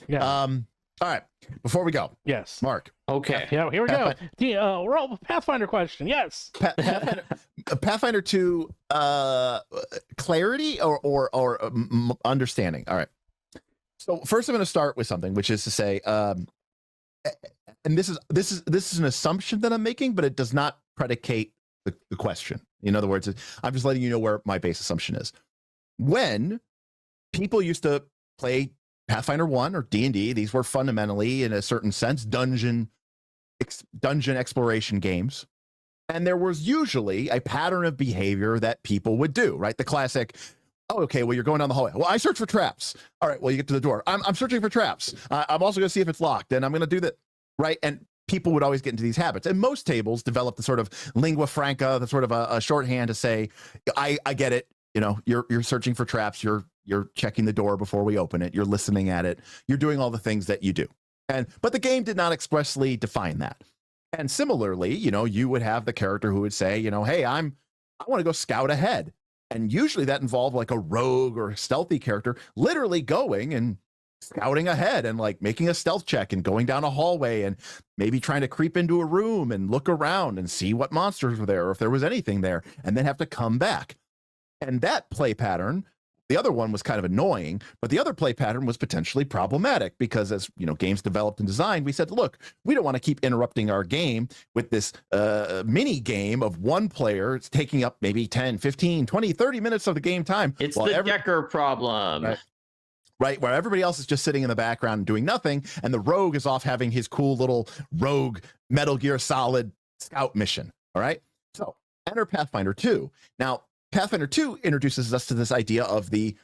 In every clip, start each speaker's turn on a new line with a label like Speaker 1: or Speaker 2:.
Speaker 1: Yeah.
Speaker 2: All right. Before we go,
Speaker 1: Yes.
Speaker 2: Mark.
Speaker 3: Okay.
Speaker 1: Yeah. Here we go. Roll Pathfinder question. Yes.
Speaker 2: Pathfinder 2, clarity or understanding. All right. So first, I'm going to start with something, which is to say, and this is an assumption that I'm making, but it does not predicate the question. In other words, I'm just letting you know where my base assumption is. When people used to play Pathfinder 1 or D&D, these were fundamentally, in a certain sense, dungeon exploration games. And there was usually a pattern of behavior that people would do, right? The classic, oh, okay, well, you're going down the hallway. Well, I search for traps. All right, well, you get to the door. I'm searching for traps. I'm also going to see if it's locked, and I'm going to do that, right? And people would always get into these habits. And most tables develop the sort of lingua franca, the sort of a shorthand to say, I get it. You know, you're searching for traps. You're checking the door before we open it. You're listening at it. You're doing all the things that you do. But the game did not expressly define that. And similarly, you know, you would have the character who would say, you know, hey, I want to go scout ahead. And usually that involved like a rogue or a stealthy character literally going and scouting ahead and like making a stealth check and going down a hallway and maybe trying to creep into a room and look around and see what monsters were there or if there was anything there, and then have to come back. And that play pattern, the other one was kind of annoying, but the other play pattern was potentially problematic because as you know, games developed and designed, we said, look, we don't want to keep interrupting our game with this mini game of one player. It's taking up maybe 10, 15, 20, 30 minutes of the game time.
Speaker 3: It's the Glicker problem.
Speaker 2: Right, where everybody else is just sitting in the background and doing nothing, and the rogue is off having his cool little rogue Metal Gear Solid scout mission. All right, so enter Pathfinder 2. Now, Pathfinder 2 introduces us to this idea of the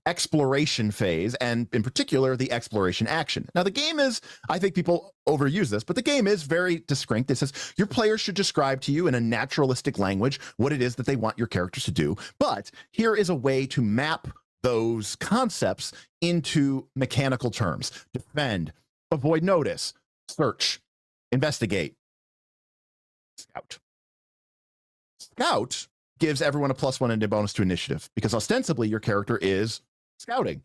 Speaker 2: exploration phase, and in particular, the exploration action. Now, the game is, I think people overuse this, but the game is very distinct. It says your players should describe to you in a naturalistic language what it is that they want your characters to do. But here is a way to map those concepts into mechanical terms. Defend, avoid notice, search, investigate, scout. Scout gives everyone a +1 and a bonus to initiative because ostensibly your character is scouting.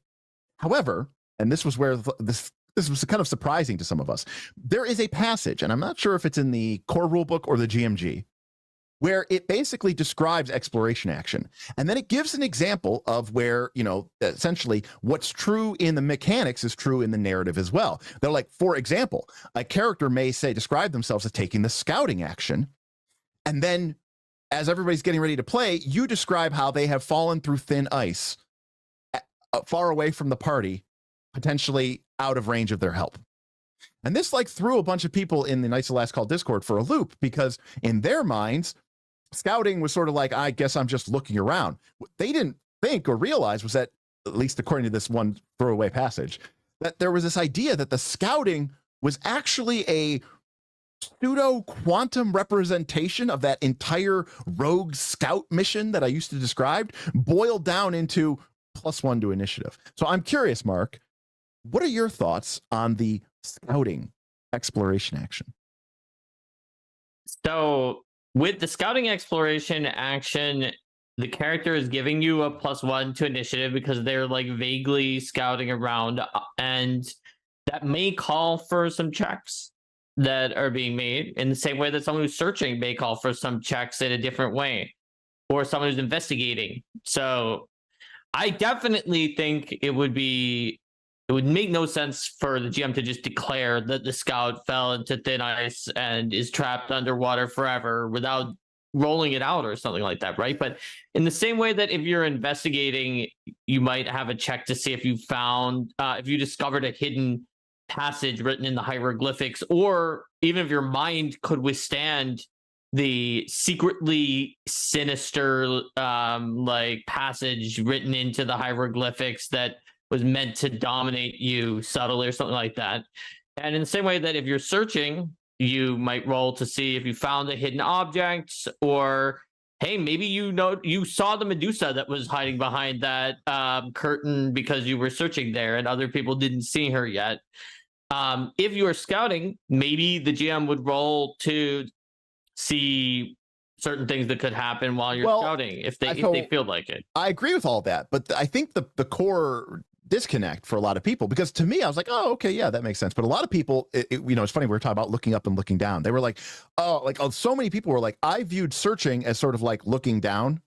Speaker 2: However, and this was where this was kind of surprising to some of us, there is a passage, and I'm not sure if it's in the core rulebook or the GMG, where it basically describes exploration action. And then it gives an example of where, you know, essentially what's true in the mechanics is true in the narrative as well. They're like, for example, a character may say, describe themselves as taking the scouting action. And then as everybody's getting ready to play, you describe how they have fallen through thin ice, far away from the party, potentially out of range of their help. And this like threw a bunch of people in the Knights of Last Call Discord for a loop because in their minds, scouting was sort of like, I guess I'm just looking around. What they didn't think or realize was that, at least according to this one throwaway passage, that there was this idea that the scouting was actually a pseudo quantum representation of that entire rogue scout mission that I used to describe, boiled down into +1 to initiative. So I'm curious, Mark, what are your thoughts on the scouting exploration action?
Speaker 3: So with the scouting exploration action, the character is giving you a +1 to initiative because they're like vaguely scouting around, and that may call for some checks that are being made in the same way that someone who's searching may call for some checks in a different way, or someone who's investigating. So I definitely think it would make no sense for the GM to just declare that the scout fell into thin ice and is trapped underwater forever without rolling it out or something like that, right? But in the same way that if you're investigating, you might have a check to see if you found, if you discovered a hidden passage written in the hieroglyphics, or even if your mind could withstand the secretly sinister like passage written into the hieroglyphics that was meant to dominate you subtly or something like that. And in the same way that if you're searching, you might roll to see if you found a hidden object, or hey, maybe you saw the Medusa that was hiding behind that curtain because you were searching there and other people didn't see her yet. If you are scouting, maybe the GM would roll to see certain things that could happen while you're scouting if they feel like it.
Speaker 2: I agree with all that, but I think the core disconnect for a lot of people, because to me I was like, oh, okay, yeah, that makes sense. But a lot of people, it's funny, we were talking about looking up and looking down. They were like, so many people were like, I viewed searching as sort of like looking down,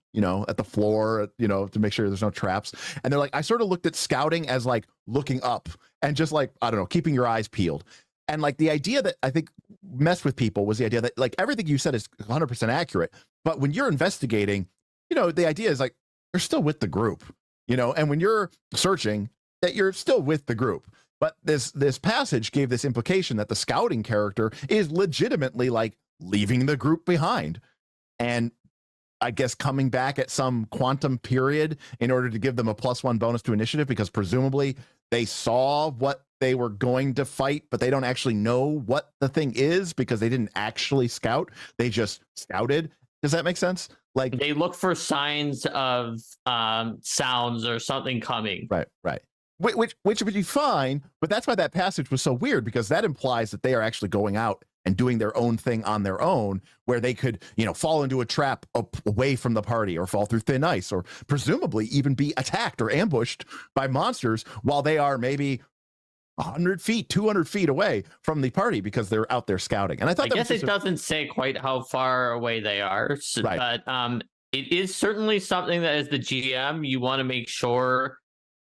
Speaker 2: at the floor, to make sure there's no traps. And they're like, I sort of looked at scouting as like looking up and just like, I don't know, keeping your eyes peeled. And like the idea that I think messed with people was the idea that like everything you said is 100% accurate, but when you're investigating, the idea is like you're still with the group, and when you're searching, that you're still with the group. But this passage gave this implication that the scouting character is legitimately like leaving the group behind, and I guess coming back at some quantum period in order to give them a +1 bonus to initiative, because presumably they saw what they were going to fight, but they don't actually know what the thing is because they didn't actually scout. They just scouted. Does that make sense? Like
Speaker 3: they look for signs of sounds or something coming.
Speaker 2: Right. Which would be fine, but that's why that passage was so weird, because that implies that they are actually going out and doing their own thing on their own, where they could, fall into a trap away from the party, or fall through thin ice, or presumably even be attacked or ambushed by monsters while they are maybe 100 feet, 200 feet away from the party because they're out there scouting. And I guess
Speaker 3: it doesn't say quite how far away they are,
Speaker 2: right.
Speaker 3: But it is certainly something that as the GM, you want to make sure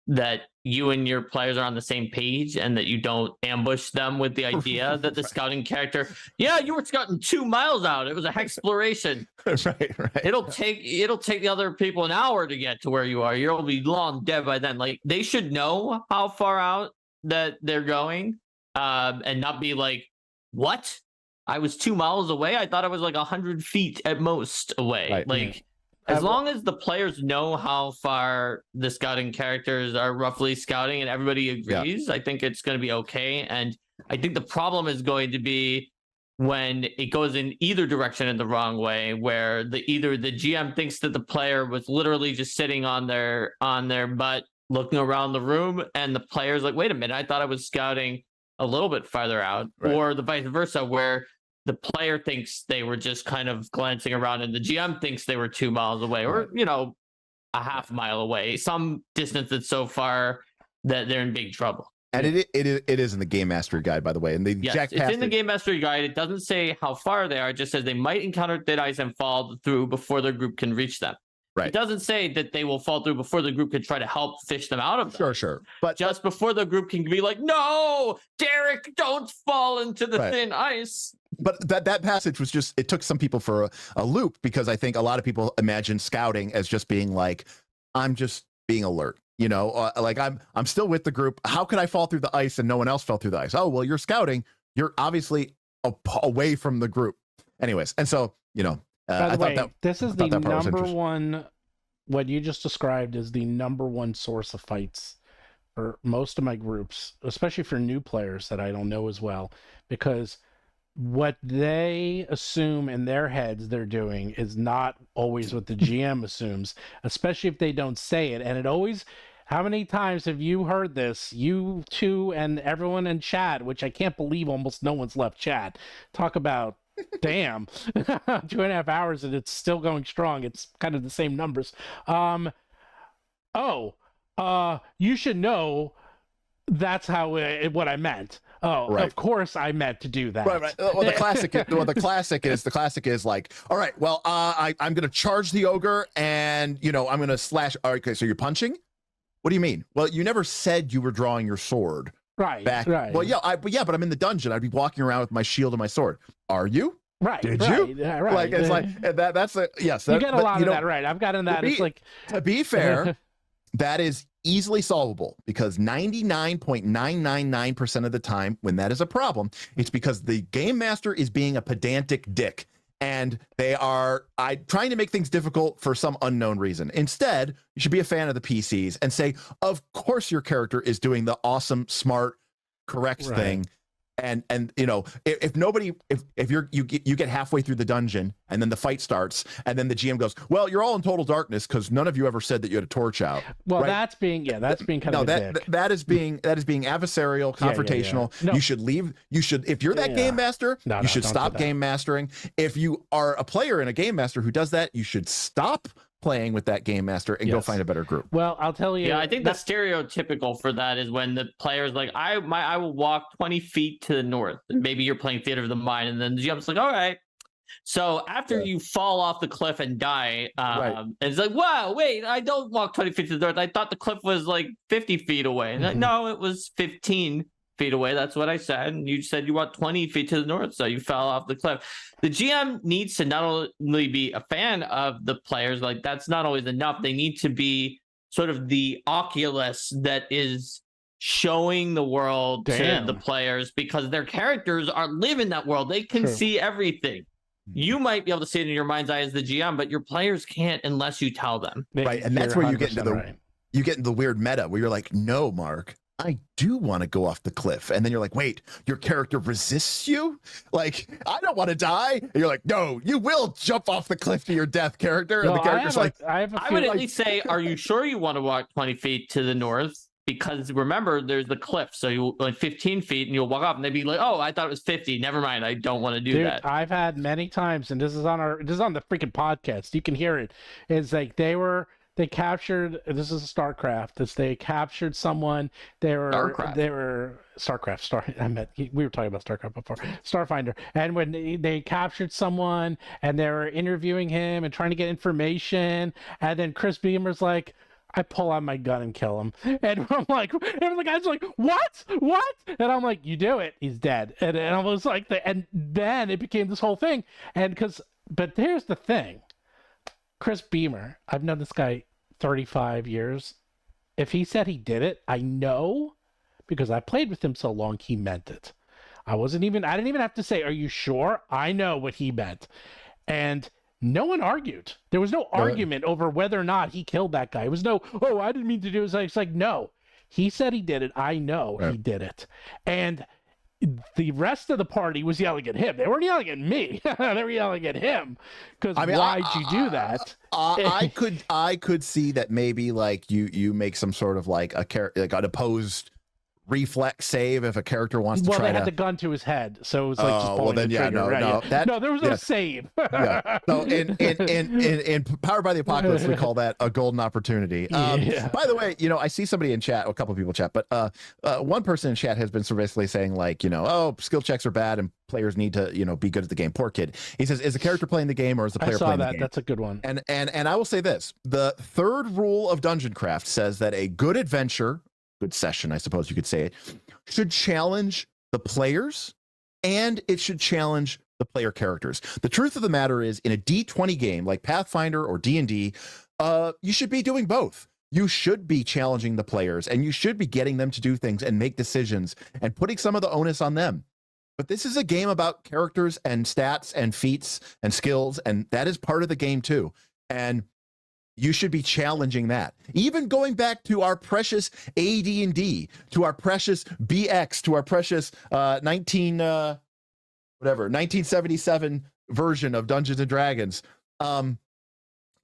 Speaker 3: that you and your players are on the same page and that you don't ambush them with the idea that the scouting character, you were scouting 2 miles out. It was a exploration.
Speaker 2: Right.
Speaker 3: It'll take the other people an hour to get to where you are. You'll be long dead by then. Like, they should know how far out that they're going, and not be like, what? I was 2 miles away? I thought I was like 100 feet at most away.
Speaker 2: Right.
Speaker 3: Like, as long as the players know how far the scouting characters are roughly scouting and everybody agrees, I think it's going to be okay. And I think the problem is going to be when it goes in either direction in the wrong way, where either the GM thinks that the player was literally just sitting on their butt looking around the room, and the player's like, wait a minute, I thought I was scouting a little bit farther out, or the vice versa, where the player thinks they were just kind of glancing around and the GM thinks they were 2 miles away, or, a half mile away, some distance that's so far that they're in big trouble.
Speaker 2: And it is in the Game Mastery Guide, by the way. And the
Speaker 3: it's in the Game Mastery Guide. It doesn't say how far they are. It just says they might encounter thin ice and fall through before their group can reach them.
Speaker 2: Right.
Speaker 3: It doesn't say that they will fall through before the group can try to help fish them out of them.
Speaker 2: Sure.
Speaker 3: But just before the group can be like, no, Derek, don't fall into the thin ice.
Speaker 2: But that passage was just, it took some people for a loop, because I think a lot of people imagine scouting as just being like, I'm just being alert, like I'm still with the group. How could I fall through the ice and no one else fell through the ice? Oh, well, you're scouting. You're obviously away from the group. Anyways. And so,
Speaker 1: by the way, this is the number one, what you just described is the number one source of fights for most of my groups, especially for new players that I don't know as well, because what they assume in their heads they're doing is not always what the GM assumes, especially if they don't say it. And it always, how many times have you heard this? You two and everyone in chat, which I can't believe almost no one's left chat, talk about, damn, 2.5 hours and it's still going strong. It's kind of the same numbers. You should know that's how what I meant. Oh, right. Of course I meant to do that.
Speaker 2: Right. Well, the classic is like, all right, well, I'm going to charge the ogre and, I'm going to slash. All right, okay, so you're punching? What do you mean? Well, you never said you were drawing your sword.
Speaker 1: Right.
Speaker 2: Well, but I'm in the dungeon. I'd be walking around with my shield and my sword. Are you?
Speaker 1: Right.
Speaker 2: Did you?
Speaker 1: Yeah, right.
Speaker 2: Like, it's like, that's a, yes.
Speaker 1: You get a lot of that, right. I've gotten that. It's like,
Speaker 2: to be fair, that is easily solvable, because 99.999% of the time when that is a problem, it's because the game master is being a pedantic dick and they are trying to make things difficult for some unknown reason. Instead, you should be a fan of the PCs and say, of course your character is doing the awesome, smart, correct thing. And if you get halfway through the dungeon and then the fight starts and then the GM goes, well, you're all in total darkness because none of you ever said that you had a torch out.
Speaker 1: Well,
Speaker 2: right?
Speaker 1: that's being kind of a dick.
Speaker 2: that is being adversarial, confrontational.
Speaker 1: Yeah. No.
Speaker 2: You should leave. If you're that game master, you should stop game mastering. If you are a player in a game master who does that, you should stop playing with that game master and go find a better group.
Speaker 1: Well, I'll tell you.
Speaker 3: Yeah, I think the stereotypical for that is when the player's like, I will walk 20 feet to the north. Maybe you're playing Theater of the Mind, and then the GM's like, all right. So after you fall off the cliff and die, and it's like, wow, wait, I don't walk 20 feet to the north. I thought the cliff was like 50 feet away. Like, no, it was 15 feet away. That's what I said. And you said you walked 20 feet to the north, so you fell off the cliff. The GM needs to not only be a fan of the players, like that's not always enough. They need to be sort of the Oculus that is showing the world to the players, because their characters live in that world. They can see everything. You might be able to see it in your mind's eye as the GM, but your players can't unless you tell them.
Speaker 2: Right, and that's where you get into the weird meta where you're like, no, Mark, I do want to go off the cliff. And then you're like, wait, your character resists you? Like, I don't want to die. And you're like, no, you will jump off the cliff to your death, character. And the character's like,
Speaker 3: I would at least say, are you sure you want to walk 20 feet to the north? Because remember, there's the cliff, so you like 15 feet, and you'll walk off, and they'd be like, "Oh, I thought it was 50. Never mind, I don't want to do that."
Speaker 1: I've had many times, and this is on the freaking podcast. You can hear it. It's like they captured. This is a StarCraft. They captured someone. They were StarCraft. We were talking about StarCraft before. Starfinder. And when they captured someone, and they were interviewing him and trying to get information, and then Chris Beamer's like, I pull out my gun and kill him. And I'm like, and the guy's like, what? And I'm like, you do it. He's dead. And I was like, and then it became this whole thing. But here's the thing. Chris Beamer, I've known this guy 35 years. If he said he did it, I know, because I played with him so long, he meant it. I didn't even have to say, are you sure? I know what he meant. And no one argued. There was no argument over whether or not he killed that guy. It was no, oh, I didn't mean to do it. It's like, no, he said he did it. I know he did it. And the rest of the party was yelling at him. They weren't yelling at me. They were yelling at him. Because why'd you do that?
Speaker 2: I could see that maybe like you make some sort of like an opposed reflex save if a character wants to try to.
Speaker 1: Well, they had the gun to his head, so it was like just pulling the trigger. No, there was no save.
Speaker 2: So in Powered by the Apocalypse, we call that a golden opportunity. By the way, I see somebody in chat, a couple of people in chat, but one person in chat has been so basically saying like, oh, skill checks are bad and players need to, be good at the game. Poor kid. He says, is the character playing the game or is the player playing the game?
Speaker 1: That's a good one.
Speaker 2: And I will say this: the third rule of Dungeon Craft says that a good adventure, good session, I suppose you could say it, should challenge the players and it should challenge the player characters. The truth of the matter is, in a D20 game like Pathfinder or D&D, you should be doing both. You should be challenging the players and you should be getting them to do things and make decisions and putting some of the onus on them. But this is a game about characters and stats and feats and skills, and that is part of the game too. And you should be challenging that. Even going back to our precious AD&D, to our precious BX, to our precious 1977 version of Dungeons and Dragons.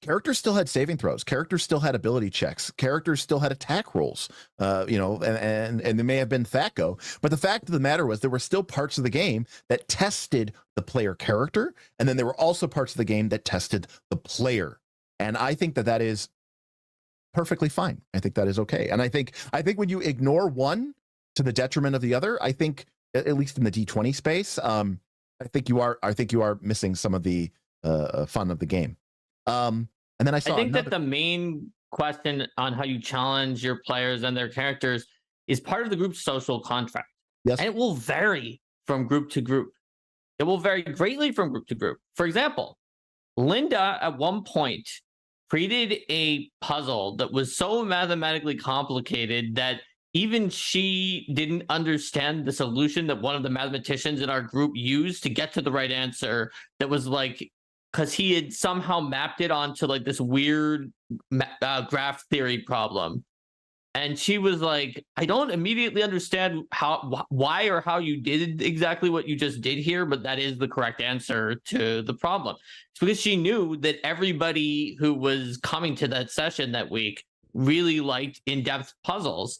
Speaker 2: Characters still had saving throws. Characters still had ability checks. Characters still had attack rolls. And they may have been THAC0, but the fact of the matter was there were still parts of the game that tested the player character, and then there were also parts of the game that tested the player. And I think that is perfectly fine. I think that is okay. And I think when you ignore one to the detriment of the other, I think at least in the D20 space, I think you are missing some of the fun of the game. And then I think
Speaker 3: that the main question on how you challenge your players and their characters is part of the group's social contract.
Speaker 2: Yes.
Speaker 3: And it will vary from group to group. It will vary greatly from group to group. For example, Linda at one point created a puzzle that was so mathematically complicated that even she didn't understand the solution that one of the mathematicians in our group used to get to the right answer. That was like, because he had somehow mapped it onto like this weird graph theory problem. And she was like, I don't immediately understand why or how you did exactly what you just did here, but that is the correct answer to the problem. It's because she knew that everybody who was coming to that session that week really liked in-depth puzzles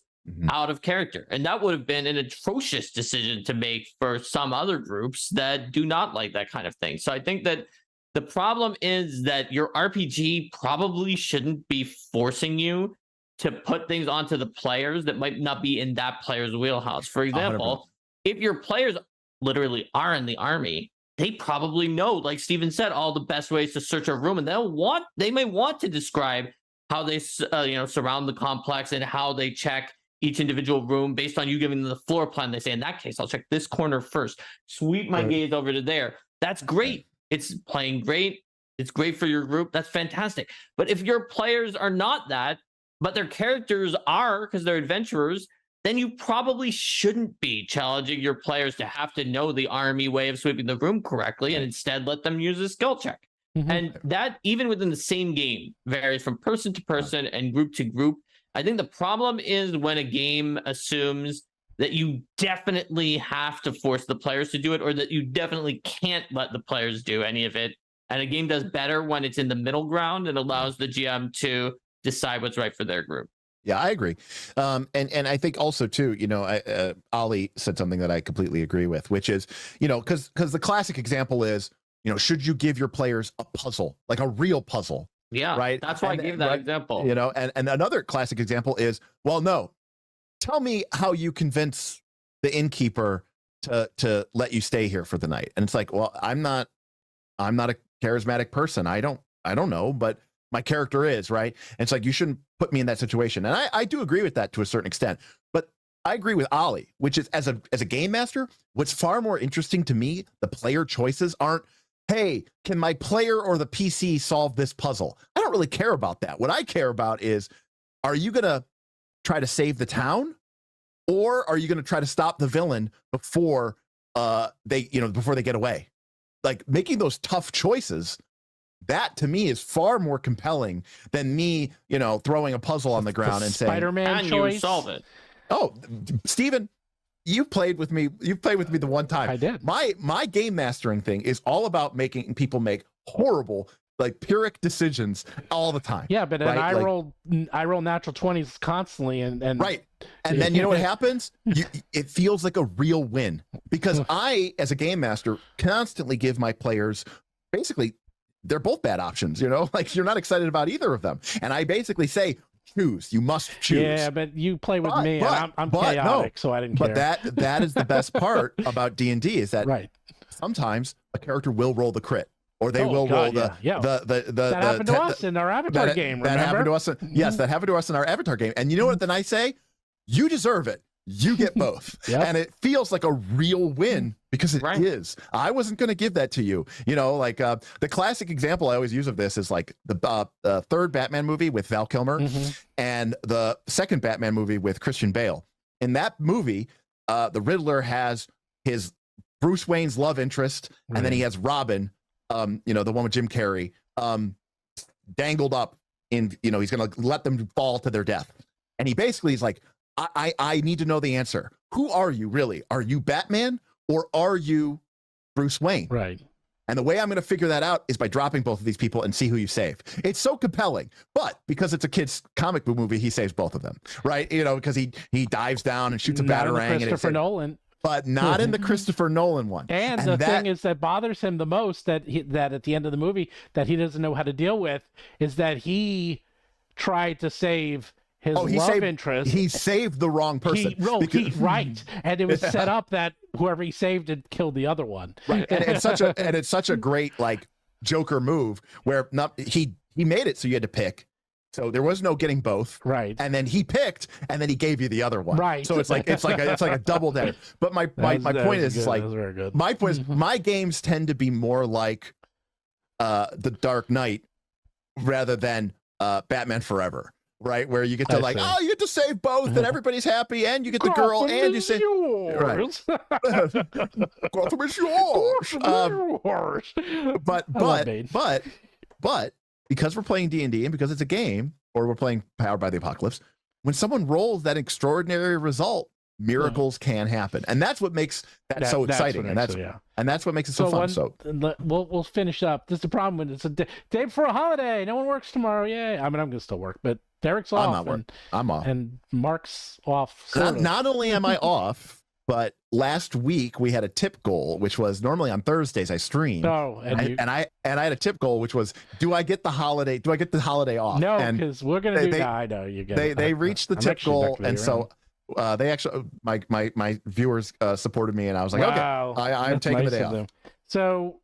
Speaker 3: out of character. And that would have been an atrocious decision to make for some other groups that do not like that kind of thing. So I think that The problem is that your RPG probably shouldn't be forcing you to put things onto the players that might not be in that player's wheelhouse. For example, 100%. If your players literally are in the army, they probably know, like Steven said, all the best ways to search a room, and they may want to describe how they surround the complex and how they check each individual room based on you giving them the floor plan. They say, in that case, I'll check this corner first, sweep my gaze over to there. That's great. It's playing great. It's great for your group. That's fantastic. But if your players are not that, but their characters are, because they're adventurers, then you probably shouldn't be challenging your players to have to know the army way of sweeping the room correctly, and instead let them use a skill check. And that, even within the same game, varies from person to person and group to group. I think the problem is when a game assumes that you definitely have to force the players to do it, or that you definitely can't let the players do any of it. And a game does better when it's in the middle ground and allows the GM to decide what's right for their group.
Speaker 2: Yeah, I agree. And I think also too, Ollie said something that I completely agree with, which is, because the classic example is, should you give your players a puzzle, like a real puzzle?
Speaker 3: Yeah,
Speaker 2: right.
Speaker 3: That's why I gave that example.
Speaker 2: And another classic example is, well, no, tell me how you convince the innkeeper to let you stay here for the night. And it's like, well, I'm not a charismatic person. I don't know, but my character is, right? And it's like, you shouldn't put me in that situation. And I do agree with that to a certain extent, but I agree with Ollie, which is, as a game master, what's far more interesting to me, the player choices aren't, hey, can my player or the PC solve this puzzle? I don't really care about that. What I care about is, are you going to try to save the town, or are you going to try to stop the villain before they get away? Like, making those tough choices, that to me is far more compelling than me, throwing a puzzle on the ground and saying,
Speaker 1: Spider-Man choice.
Speaker 3: You solve it.
Speaker 2: Oh, Steven, you played with me the one time.
Speaker 1: I did.
Speaker 2: My game mastering thing is all about making people make horrible, like, Pyrrhic decisions all the time.
Speaker 1: Yeah, but then I roll natural 20s constantly, and
Speaker 2: right. And then you know what happens? It feels like a real win, because I, as a game master, constantly give my players, basically, they're both bad options, like, you're not excited about either of them. And I basically say, choose. You must choose.
Speaker 1: Yeah, but you play with me, and I'm chaotic, so I didn't care.
Speaker 2: But that is the best part about D&D, is that sometimes a character will roll the crit, or they will roll the that
Speaker 1: happened to us in our Avatar game. Remember?
Speaker 2: That happened to us. Yes, that happened to us in our Avatar game. And you know what? Then I say, you deserve it. You get both. And it feels like a real win, because it is. I wasn't going to give that to you. The classic example I always use of this is like the third Batman movie with Val Kilmer and the second Batman movie with Christian Bale. In that movie, the Riddler has his Bruce Wayne's love interest, and then he has Robin, the one with Jim Carrey, dangled up in, he's going to let them fall to their death. And he basically is like, I need to know the answer. Who are you really? Are you Batman, or are you Bruce Wayne?
Speaker 1: Right.
Speaker 2: And the way I'm going to figure that out is by dropping both of these people and see who you save. It's so compelling, but because it's a kid's comic book movie, he saves both of them, right? Because he dives down and shoots a batarang.
Speaker 1: Christopher Nolan.
Speaker 2: But not in the Christopher Nolan one.
Speaker 1: And the thing is that bothers him the most, that at the end of the movie, that he doesn't know how to deal with, is that he tried to save his love interest.
Speaker 2: He saved the wrong person.
Speaker 1: Right. And it was set up that whoever he saved had killed the other one.
Speaker 2: Right. And it's such a great, like, Joker move, where he made it so you had to pick. So there was no getting both.
Speaker 1: Right.
Speaker 2: And then he picked, and then he gave you the other one.
Speaker 1: Right.
Speaker 2: So it's like a double dagger. But my point is, like,
Speaker 1: very good.
Speaker 2: My point is, my games tend to be more like The Dark Knight rather than Batman Forever. Right, where you get to you get to save both, and everybody's happy, and you get the girl, and you say, right, Gotham is yours. But because we're playing D&D, and because it's a game, or we're playing Powered by the Apocalypse, when someone rolls that extraordinary result, miracles can happen, and that's what makes that so exciting, and that's what makes it so fun. So
Speaker 1: we'll finish up. This is the problem when it's a day before a holiday. No one works tomorrow. Yay! I mean, I'm gonna still work, but Derek's off.
Speaker 2: I'm off,
Speaker 1: and Mark's off.
Speaker 2: Not only am I off, But last week we had a tip goal, which was normally on Thursdays I stream.
Speaker 1: Oh,
Speaker 2: and I had a tip goal, which was, do I get the holiday off?
Speaker 1: No, because we're gonna do. I know you get.
Speaker 2: They reached the tip goal, and so they actually my viewers supported me, and I was like, okay, I'm taking the day off.
Speaker 1: So